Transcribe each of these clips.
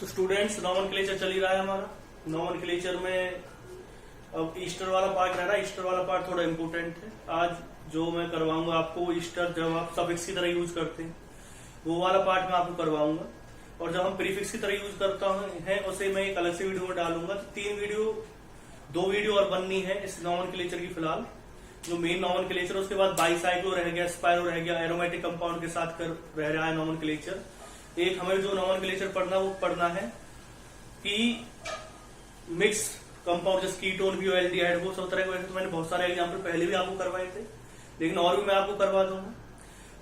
तो students nomenclature चल ही रहा है हमारा। नॉमेनक्लेचर में अब ईस्टर वाला पार्ट रह रहा है। ईस्टर वाला पार्ट थोड़ा इम्पोर्टेंट है। आज जो मैं करवाऊंगा आपको ईस्टर जब आप सफिक्स की तरह यूज करते हैं वो वाला पार्ट मैं आपको करवाऊंगा, और जब हम प्रीफिक्स की तरह यूज करता है उसे मैं एक अलग से वीडियो में डालूंगा। तो दो वीडियो और बननी है इस नॉमेनक्लेचर की। फिलहाल जो मेन नॉमेनक्लेचर, उसके बाद बाइसाइक्लो रह गया, स्पाइरो रह गया, एरोमेटिक कंपाउंड के साथ रह रहा है नॉमेनक्लेचर। एक हमें जो नॉमेनक्लेचर पढ़ना वो पढ़ना है कि मिक्स कंपाउंड जैसे कीटोन भी, एल्डिहाइड, वो सब तरह के। तो मैंने बहुत सारे एग्जाम्पल पहले भी आपको करवाए थे, लेकिन और भी मैं आपको करवा दूंगा।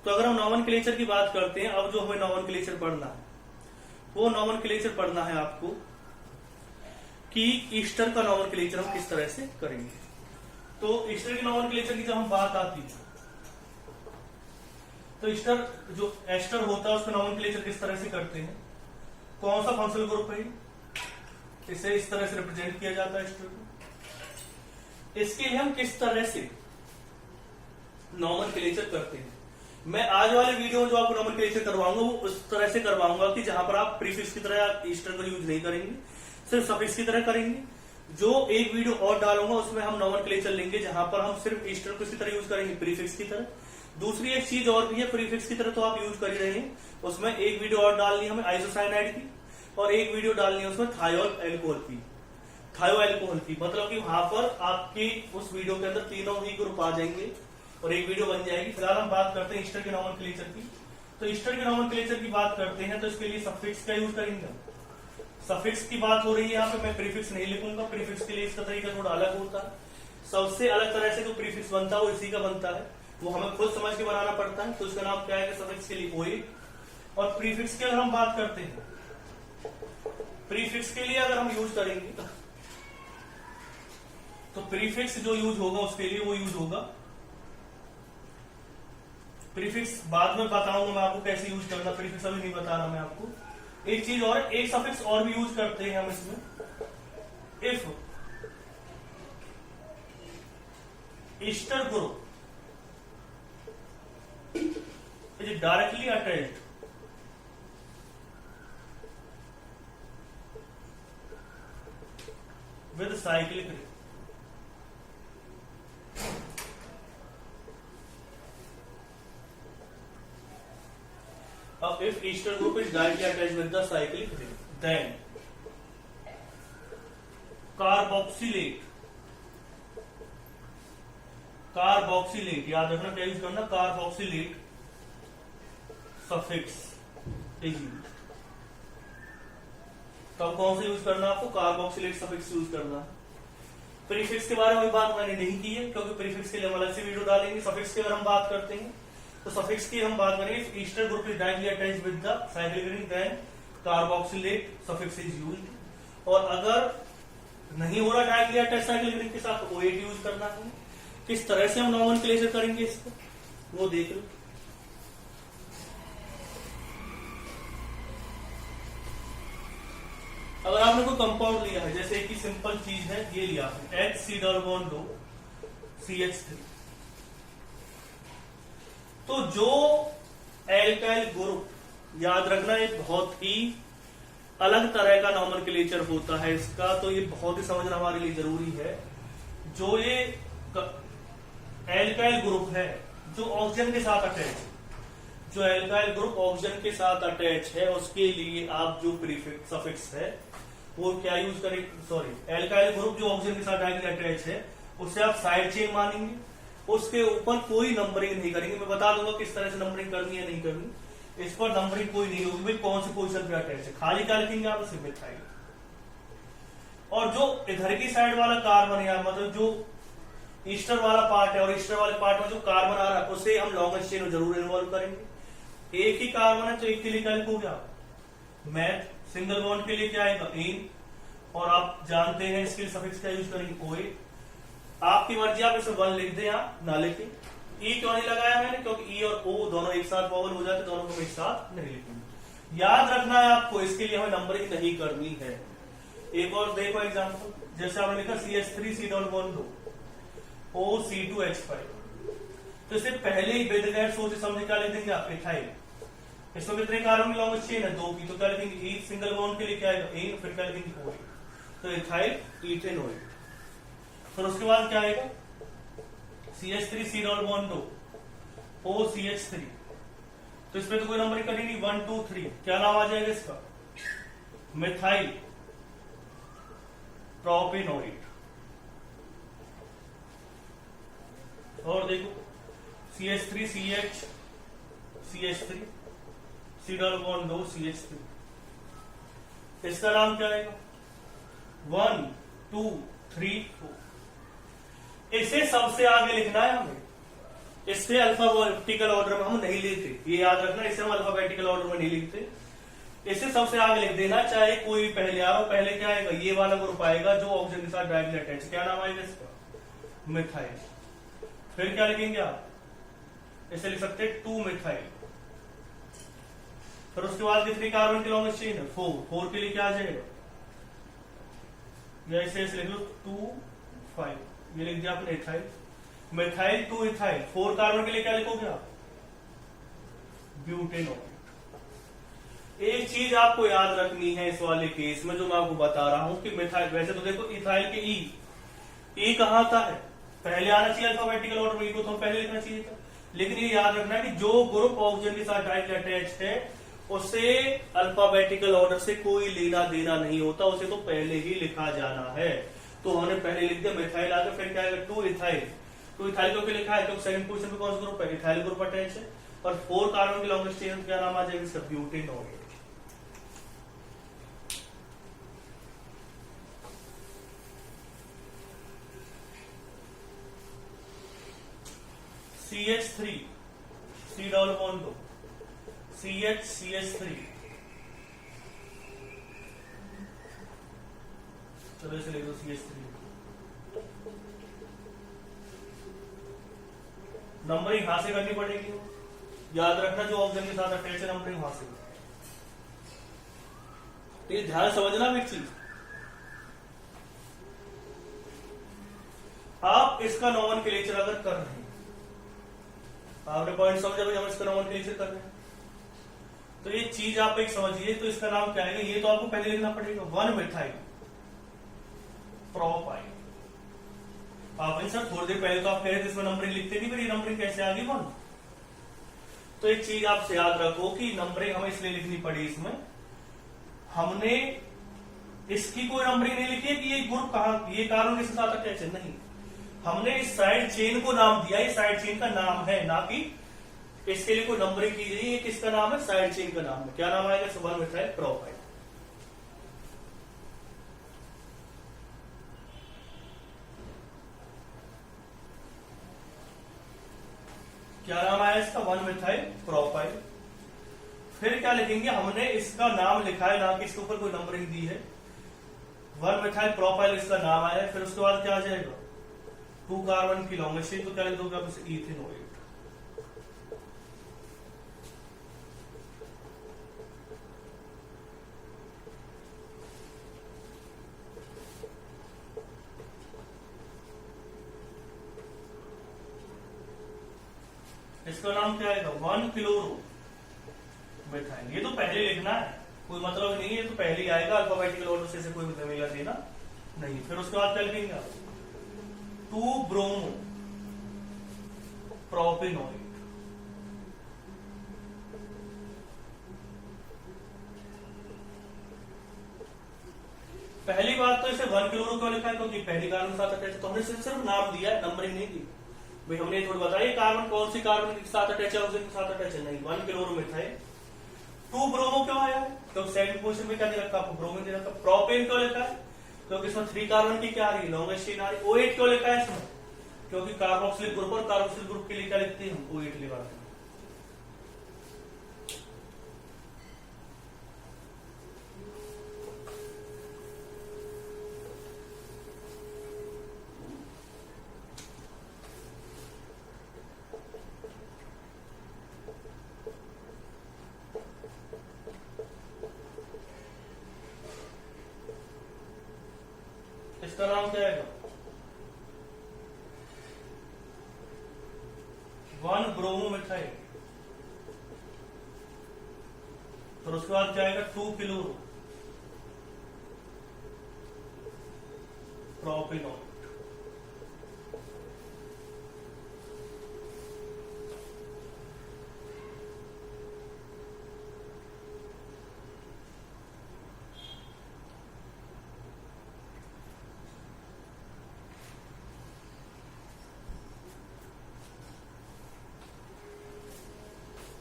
तो अगर हम नॉमेनक्लेचर की बात करते हैं, अब जो हमें नॉमेनक्लेचर पढ़ना है वो नॉमेनक्लेचर पढ़ना है आपको कि ईस्टर का नॉमेनक्लेचर हम किस तरह से करेंगे। तो ईस्टर की नॉमेनक्लेचर की जब हम बात आती है तो ईस्टर जो एस्टर होता है उसका नॉमेनक्लेचर किस तरह से करते हैं, कौन सा फंक्शनल ग्रुप है, इसे इस तरह से रिप्रेजेंट किया जाता है एस्टर को। इसके लिए हम किस तरह से नॉमेनक्लेचर करते हैं, मैं आज वाले वीडियो में जो आपको नॉमेनक्लेचर करवाऊंगा वो उस तरह से करवाऊंगा कि जहां पर आप प्रीफिक्स की तरह ईस्टर को यूज नहीं करेंगे, सिर्फ सफिक्स की तरह करेंगे। जो एक वीडियो और डालूंगा उसमें हम नॉमेनक्लेचर लेंगे जहां पर हम सिर्फ ईस्टर को इसी तरह यूज करेंगे, प्रीफिक्स की तरह। दूसरी एक चीज और भी है, प्रीफिक्स की तरह तो आप यूज कर ही रहे हैं, उसमें एक वीडियो और डालनी है हमें आइसोसाइनाइड की, और एक वीडियो डालनी है उसमें थायोल एल्कोहल की। थायो एल्कोहल की मतलब कि वहां पर आपकी उस वीडियो के अंदर तीनों ही ग्रुप आ जाएंगे और एक वीडियो बन जाएगी। फिलहाल हम बात करते हैं ईस्टर के नॉमेनक्लेचर की। तो ईस्टर के नॉमेनक्लेचर की बात करते हैं तो इसके लिए सफिक्स का यूज करेंगे। सफिक्स की बात हो रही है यहाँ पे, मैं प्रीफिक्स नहीं लिखूंगा। प्रीफिक्स के लिए इसका तरीका थोड़ा अलग होता है। सबसे अलग तरह से जो प्रीफिक्स बनता है वो इसी का बनता है, वो हमें खुद समझ के बनाना पड़ता है। तो इसका नाम क्या है, सफिक्स के लिए ओए। और प्रीफिक्स की अगर हम बात करते हैं, प्रीफिक्स के लिए अगर हम यूज करेंगे तो प्रीफिक्स जो यूज होगा उसके लिए वो यूज होगा, प्रीफिक्स बाद में बताऊंगा मैं आपको कैसे यूज करना, प्रीफिक्स अभी नहीं बता रहा मैं आपको। एक चीज और, एक सफिक्स और भी यूज करते हैं हम इसमें, if Easter group is directly attached with cyclic ring. अब if Easter group is directly attached with the cyclic ring, then carboxylate याद रखना क्या यूज करना, कार्बोक्सिलेट सफिक्स इज यूज। तब कौन सा यूज करना आपको, कार्बोक्सिलेट सफिक्स यूज करना। प्रीफिक्स के बारे में बात मैंने नहीं की है क्योंकि प्रीफिक्स के लिए हम अलग से वीडियो डालेंगे। सफिक्स की अगर हम बात करते हैं तो सफिक्स की हम बात करेंगे, ester group is directly attached with the cyclic ring then carboxylate suffix is used. और अगर नहीं हो रहा डायरेक्टली अटैच साइक्लिक रिंग के साथ तो ओएट यूज करना है। किस तरह से हम नॉमेनक्लेचर करेंगे इसको वो देख लो। अगर आपने कोई कंपाउंड लिया है, जैसे कि सिंपल चीज है ये लिया है HC डबल बॉन्ड दो CH3, तो जो एल्काइल ग्रुप, याद रखना एक बहुत ही अलग तरह का नॉमेनक्लेचर होता है इसका, तो ये बहुत ही समझना हमारे लिए जरूरी है। जो ये एल्काइल ग्रुप है जो ऑक्सीजन के साथ अटैच है, जो एल्काइल ग्रुप ऑक्सीजन के साथ अटैच है उसके लिए आप जो प्रीफिक्स सफिक्स है वो क्या यूज करेंगे, सॉरी एल्काइल ग्रुप जो ऑक्सीजन के साथ डायरेक्टली अटैच है उससे आप साइड चेन मानेंगे, उसके ऊपर कोई नंबरिंग नहीं करेंगे। मैं बता दूंगा किस तरह से नंबरिंग करनी है नहीं करनी, इस पर नंबरिंग कोई नहीं होगी भाई कौन सी पोजीशन पे अटैच है, खाली क्या लिखेंगे आप, सिर्फ मिथाइल। और जो इधर की साइड वाला कार्बन है, मतलब जो ईस्टर वाला पार्ट है और ईस्टर वाले पार्ट में जो कार्बन आ रहा है उसे हम लॉन्गेस्ट चेन में जरूर इन्वॉल्व करेंगे। एक ही कार्बन है तो एक के लिए क्या लिखोगे मैथ, सिंगल बॉन्ड के लिए क्या आएगा इन, और आप जानते हैं इसके लिए सफिक्स क्या यूज करेंगे ओए। आपकी मर्जी, आप इसे 1 लिख दें या ना लिखें। ई क्यों नहीं लगाया मैंने, क्योंकि ई और ओ दोनों एक साथ वॉवल हो जाते, दोनों को एक साथ नहीं लिखेंगे। याद रखना है आपको, इसके लिए हमें नंबरिंग नहीं करनी है। एक और देखो एग्जांपल, जैसे आपने लिखा CH3C डबल बॉन्ड दो OC2H5, तो इसे पहले ही बेदगैर सोच समझ क्या लिख देंगे आप इथाइल। इसमें कितने कार्बन की लॉन्गेस्ट चेन है? 2 की। तो क्या लिखेंगे? ईथ सिंगल बॉन्ड के लिए क्या आएगा? इन। फिर क्या लिखेंगे? ओइट। तो इथाइल इथेनोइड। फिर उसके बाद क्या आएगा? CH3 C double bond 2 OCH3। तो इसमें तो कोई नंबरिंग करनी नहीं, 1 2 3। क्या नाम आ जाएगा इसका? Methyl propanoid. और देखो CH3 CH CH3 C double bond 2 CH3। इसका नाम क्या आएगा? 1 2 3 4। इसे सबसे आगे लिखना है हमें। इससे अल्फाबेटिकल ऑर्डर में हम नहीं लिखते, ये याद रखना। इसे हम अल्फाबेटिकल ऑर्डर में नहीं लिखते, इसे सबसे आगे लिख देना। चाहे कोई पहले आ रहा हो, पहले क्या आएगा? ये वाला ग्रुप आएगा जो ऑक्सीजन के साथ डायरेक्टली अटैच। क्या नाम आएगा इसका? मिथाइल। फिर क्या लिखेंगे आप? इसे लिख सकते हैं 2 मिथाइल। फिर उसके बाद कितनी कार्बन की लॉन्गेस्ट चेन है? 4 के लिए क्या आ जाएगा? या इसे लिख लो 2 5। ये लिख दिया आपने इथाइल। Methyl 2 ethyl. 4 कार्बन के लिए क्या लिखोगे आप? ब्यूटेनॉइड। एक चीज आपको याद रखनी है इस वाले केस में जो मैं आपको बता रहा हूं कि मिथाइल, वैसे तो देखो इथाइल के ई कहां आता है? पहले आना चाहिए अल्फाबेटिकल ऑर्डर में, को तो पहले लिखना चाहिए था। लेकिन ये याद रखना है कि जो ग्रुप ऑक्सीजन के साथ डायरेक्टली अटैच्ड है उसे अल्फाबेटिकल ऑर्डर से कोई लेना देना नहीं होता, उसे तो पहले ही लिखा जाना है। तो हमने पहले लिख दिया मिथाइल आगे, फिर क्या आएगा? 2 इथाइल। 2 इथाइल क्योंकि लिखा है क्योंकि सेकंड पोजीशन पे कौन सा ग्रुप है? इथाइल ग्रुप अटैच है। और 4 कार्बन की लॉन्गेस्ट चेन क्या नाम आ जाएगा इसका? ब्यूटेनॉइड। CH3 C double bond 2 CH3। चलो इसे लिख दो CH3। नंबरिंग यहां से करनी पड़ेगी, याद रखना। जो ऑक्सीजन के साथ अटैच है नंबरिंग वहां से। तो ये ध्यान समझना एक चीज, आप इसका नोमेनक्लेचर अगर कर रहे हैं, आपने पॉइंट समझा भाई, हम इसका नोमेनक्लेचर कर रहे हैं, तो ये चीज आप एक समझिए। तो इसका नाम क्या है? ये तो आपको पहले लिखना पड़ेगा 1 मिथाइल प्रोपाइल। आप सर थोड़ी देर पहले तो आप कह रहे थे इसमें नंबरिंग लिखते नहीं, फिर ये नंबरिंग कैसे आ गई 1? तो एक चीज आपसे याद रखो कि नंबरिंग हमें इसलिए लिखनी पड़ी, इसमें हमने इसकी कोई नंबरिंग नहीं लिखी है कि ये ग्रुप कहां, ये कार्बन किसके साथ अटैच है, नहीं। हमने इस साइड चेन को नाम दिया, ये साइड चेन का नाम है, ना कि इसके लिए कोई नंबरिंग की गई। ये किसका नाम है? साइड चेन का नाम है। क्या नाम आएगा? 1 मिथाइल प्रोपाइल। क्या नाम आया इसका? 1 मिथाइल प्रोपाइल। फिर क्या लिखेंगे? हमने इसका नाम लिखा है, ना कि इसके ऊपर कोई नंबरिंग दी है। 1 मिथाइल प्रोपाइल इसका नाम आया है। फिर उसके बाद क्या आ जाएगा? 2 कार्बन की लॉन्गेस्ट चेन। तो क्या लिख दोगे आप इसे? इथेनोइड। इसका नाम क्या आएगा? 1 क्लोरो मिथाइल। ये तो पहले लिखना है, कोई मतलब नहीं है, तो पहले ही आएगा अल्फाबेटिकल ऑर्डर से कोई मिलेगा देना नहीं। फिर उसके बाद क्या लिखेंगे आप? 2 ब्रोमो प्रोपेनोइड। पहली बात तो इसे 1 क्लोरो क्यों लिखा है? क्योंकि पहली कार्बन के साथ अटैच है, तो हमने सिर्फ नाम दिया है, नंबरिंग नहीं दी भाई। हमने थोड़ा बताया कार्बन कौन सी कार्बन के साथ अटैच है, ऑक्सीजन के साथ अटैच है, नहीं। 1 क्लोरो मिथाइल। 2 ब्रोमो क्यों आया है? तो सेकंड पोजीशन में क्या दे रखा आपको? ब्रोमीन दे रखा। प्रोपेन क्यों लिखा है? क्योंकि इसमें 3 कार्बन की क्या आ रही है? लॉन्गेस्ट चेन आ रही है। OH क्यों लिखा है इसमें? क्योंकि कार्बोक्सिलिक ग्रुप और कार्बोक्सिलिक ग्रुप के लिए क्या लिखते हैं? हम OH लगाते हैं। इसका नाम क्या आएगा? 1 ब्रोमो मिथाइल। फिर उसके बाद क्या आएगा 2 किलो प्रोपिनॉल।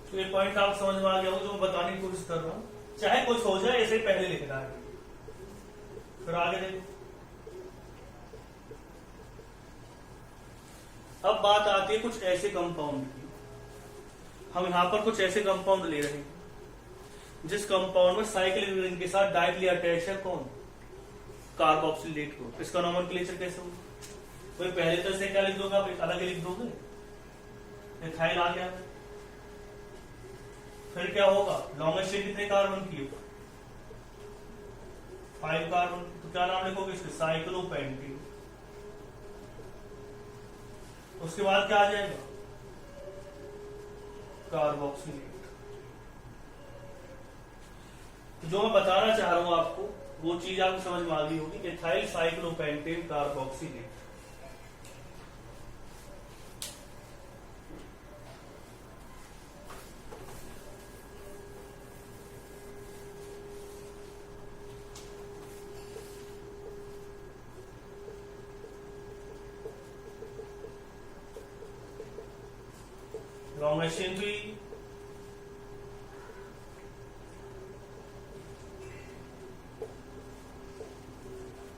तो ये पॉइंट आप समझ में आ गया हो जो मैं बताने की कोशिश कर रहा हूं, चाहे कुछ हो जाए ऐसे पहले लिखना है। फिर आगे देखो, अब बात आती है कुछ ऐसे कंपाउंड की। हम यहां पर कुछ ऐसे कंपाउंड ले रहे हैं जिस कंपाउंड में साइक्लिक रिंग के साथ डायरेक्टली अटैच है कौन, कार्बोक्सिलेट ग्रुप। इसका नोमेनक्लेचर कैसे होगा, कोई पहले तो इसे क्या लिख दोगे आप, अलग लिख दोगे, इथाइल आ गया। फिर क्या होगा, लॉन्गेस्ट चेन कितने कार्बन की, 5 कार्बन, तो क्या नाम लिखोगे इसके, साइक्लोपेंटेन। उसके बाद क्या आ जाएगा, कार्बोक्सिलेट। तो जो मैं बताना चाह रहा हूं आपको वो चीज आपको समझ में आ गई होगी, ethyl cyclopentane carboxylate. Longest chain भी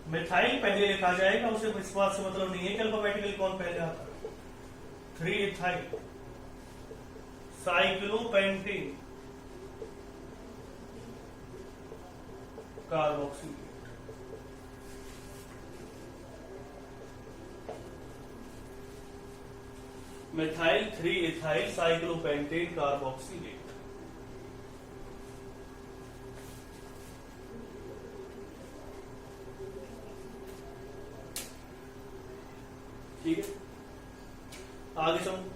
मिथाइल पहले लिखा जाएगा, उसे इस बात से मतलब नहीं है कि अल्फाबेटिकली कौन पहले आता है। 3 ethyl cyclopentane carboxylate. Methyl 3 ethyl cyclopentane carboxylate. ठीक है, आगे चलो।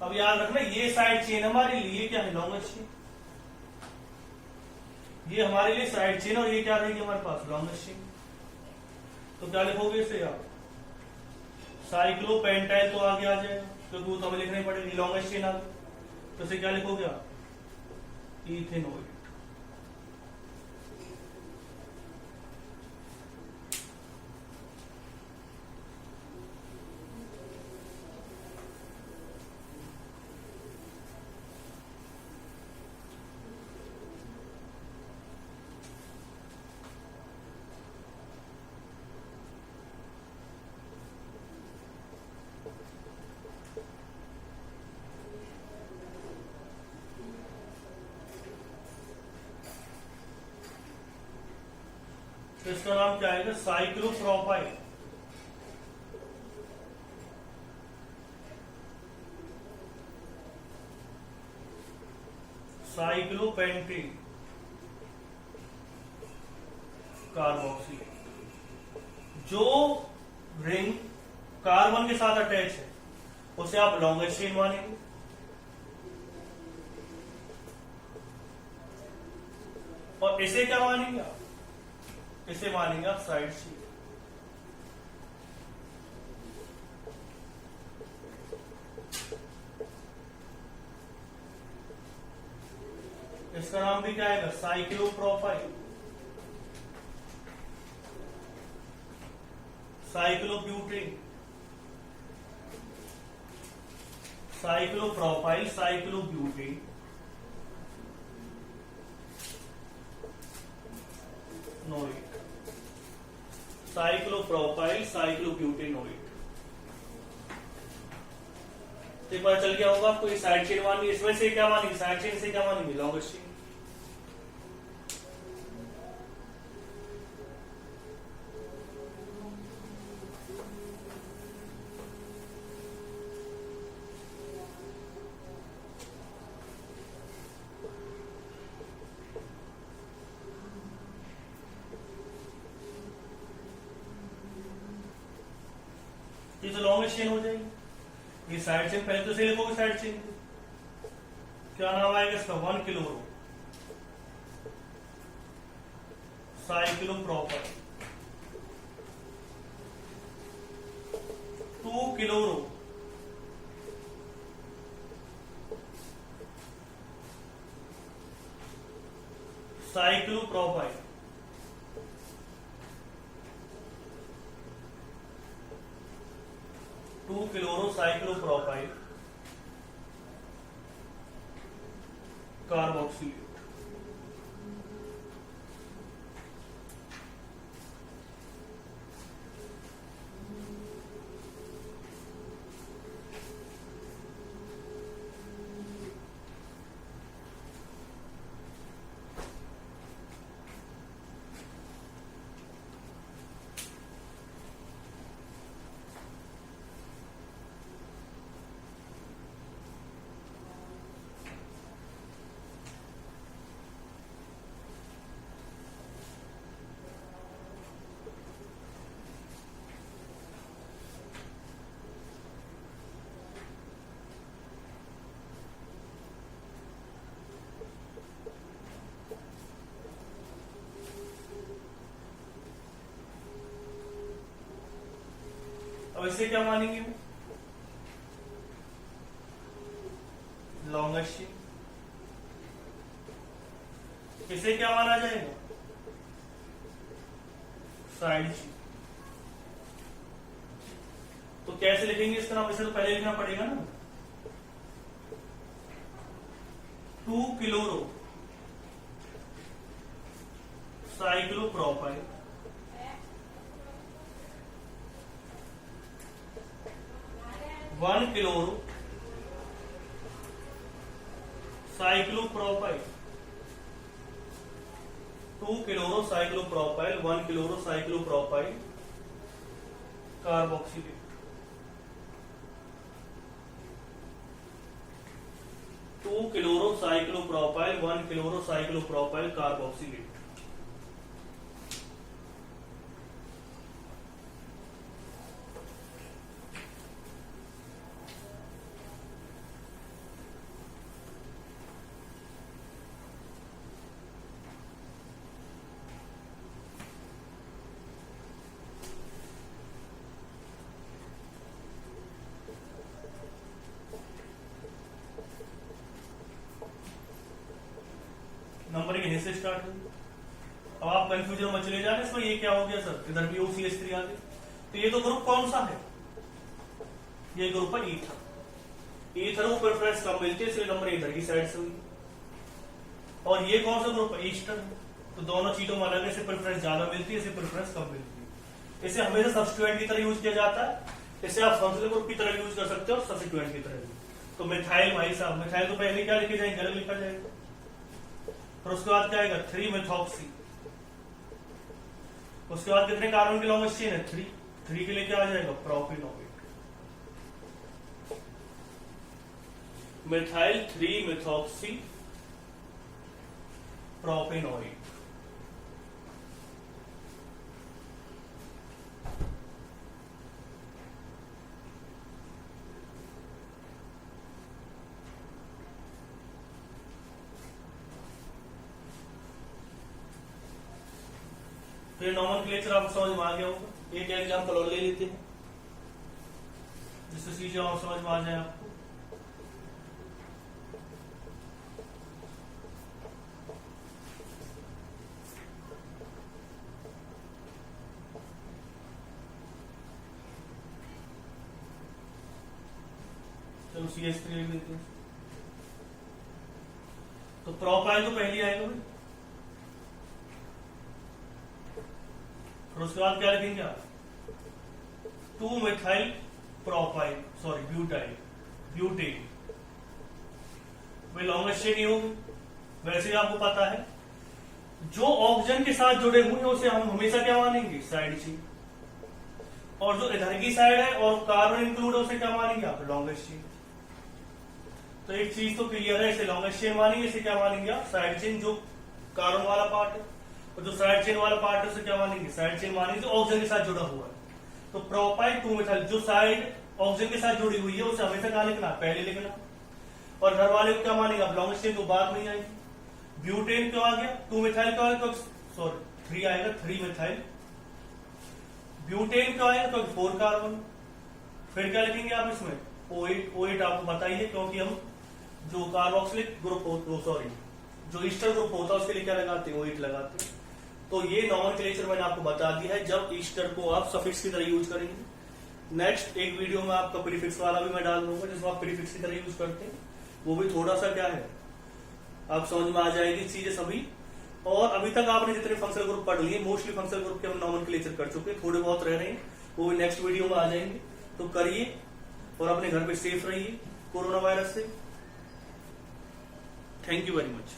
अब याद रखना ये साइड चेन हमारे लिए क्या है, लॉन्गेस्ट चेन। ये हमारे लिए साइड चेन और ये क्या रहेगी हमारे पास, लॉन्गेस्ट चेन। तो क्या लिखोगे इसे आप, साइक्लोपेंटाइल तो आगे आ जाएगा क्योंकि वो तो हमें लिखनी पड़ेगी, लॉन्गेस्ट चेन आगे। तो इसे क्या लिखोगे आप, इथेनॉल। तो इसका नाम क्या आएगा, साइक्लोप्रोपाइल। Cyclopentane carboxylate. जो रिंग कार्बन के साथ अटैच है उसे आप लॉन्गेस्ट चेन मानेंगे, और इसे क्या मानेंगे आप, इसे मानेंगे आप साइड चेन। इसका नाम भी क्या आएगा, cyclopropyl, cyclobutane, cyclopropyl, cyclobutane, noate. Cyclopropyl cyclobutanoate. तो पता चल गया होगा आपको, ये साइड चेन मानेंगे, इसमें से क्या मानेंगे, साइड चेन से क्या मानेंगे, लॉन्गेस्ट चेन। ये तो लॉन्गेस्ट चेन हो जाएगी। ये साइड चेन पहले तो इसे लिखोगे साइड चेन, क्या नाम आएगा इसका, 1 chloro cyclopropyl, 2 chloro cyclopropyl, 2 chloro cyclopropyl carboxylate. अब इसे क्या मानेंगे, लॉन्गेस्ट चेन। इसे क्या माना जाएगा, साइड चेन। तो कैसे लिखेंगे इसका नाम, इसे तो पहले लिखना पड़ेगा ना, 2 chloro cyclopropyl, 1 chloro cyclopropyl, 2 chloro cyclopropyl, 1 chloro cyclopropyl carboxylate. Two chloro cyclopropyl, 1 chloro cyclopropyl carboxylate. Numbering यहीं से स्टार्ट हुई। अब आप कंफ्यूजन में चले जाने इसमें, ये क्या हो गया सर, इधर भी OCH3 आ गई। तो ये तो ग्रुप कौन सा है, ये ग्रुप है ईथर। ईथर को प्रेफरेंस कम मिलती है, इसलिए नंबर इधर की साइड से हुई। और ये कौन सा ग्रुप है, ईस्टर्न। तो दोनों चीजों में अलग, इसे प्रेफरेंस ज्यादा मिलती है, इसे प्रेफरेंस कम मिलती है। इसे हमेशा सब्स्टिट्यूएंट की तरह यूज किया जाता है। इसे आप फंक्शनल ग्रुप की तरह यूज कर सकते हो, सब्स्टिट्यूएंट की तरह भी। तो मिथाइल, भाई साहब मिथाइल को पहले क्या लिखे जाएंगे, अलग लिखा जाएगा। और उसके बाद क्या आएगा, 3 मेथॉक्सी। उसके बाद कितने कार्बन के लॉन्गेस्ट चेन है, 3। 3 के लिए क्या आ जाएगा, प्रोपेनोइक। Methyl 3 methoxy propanoic. तो ये नॉमेनक्लेचर आपको समझ में आ गया होगा। एक एग्जांपल और ले लेते हैं जिससे चीजें और समझ में आ जाए आपको। चलो CH3 लिख देते हैं। तो प्रोपाइल तो पहले आएगा भाई, और उसके बाद क्या लिखेंगे आप, 2 methyl propyl, sorry butyl, butane. वे लॉन्गेस्ट चेन ही होगी। वैसे ही आपको पता है जो ऑक्सीजन के साथ जुड़े हुए हैं उसे हम हमेशा क्या मानेंगे, साइड चेन। और जो इधर की साइड है और कार्बन इंक्लूड है उसे क्या मानेंगे आप, लॉन्गेस्ट चेन। तो एक चीज तो क्लियर है, इसे लॉन्गेस्ट चेन मानेंगे, इसे क्या मानेंगे आप, साइड चेन, जो कार्बन वाला पार्ट है। और जो साइड चेन वाला पार्ट है उसे क्या मानेंगे, साइड चेन मानेंगे, जो ऑक्सीजन के साथ जुड़ा हुआ है। तो प्रोपाइल 2 मिथाइल, जो साइड ऑक्सीजन के साथ जुड़ी हुई है उसे हमेशा कहा लिखना, पहले लिखना। और घर वाले को क्या मानेगा, लॉन्ग चेन तो बाद में ही आएगी। ब्यूटेन क्यों आ गया, 2 मिथाइल क्यों आएगा, तो सॉरी 3 आएगा, 3 मिथाइल। ब्यूटेन क्यों आएगा, तो 4 कार्बन। फिर क्या लिखेंगे आप इसमें, OH, OH आपको बताइए, क्योंकि हम जो कार्बोक्सिलिक ग्रुप हो, सॉरी जो ईस्टर ग्रुप होता है उसके लिए क्या लगाते हैं, OH लगाते हैं। तो ये नॉमेनक्लेचर मैंने आपको बता दिया है जब ईस्टर को आप सफिक्स की तरह यूज करेंगे। नेक्स्ट एक वीडियो में आपका प्रीफिक्स वाला भी मैं डाल दूंगा, जिसमें आप प्रीफिक्स की तरह यूज करते हैं, वो भी थोड़ा सा क्या है आप समझ में आ जाएगी चीजें सभी। और अभी तक आपने जितने फंक्शनल ग्रुप पढ़ लिए, मोस्टली फंक्शनल ग्रुप के हम नॉमेनक्लेचर कर चुके, थोड़े बहुत रह रहे हैं, वो भी नेक्स्ट वीडियो में आ जाएंगे। तो करिए और अपने घर पे सेफ रहिए कोरोना वायरस से। Thank you very much.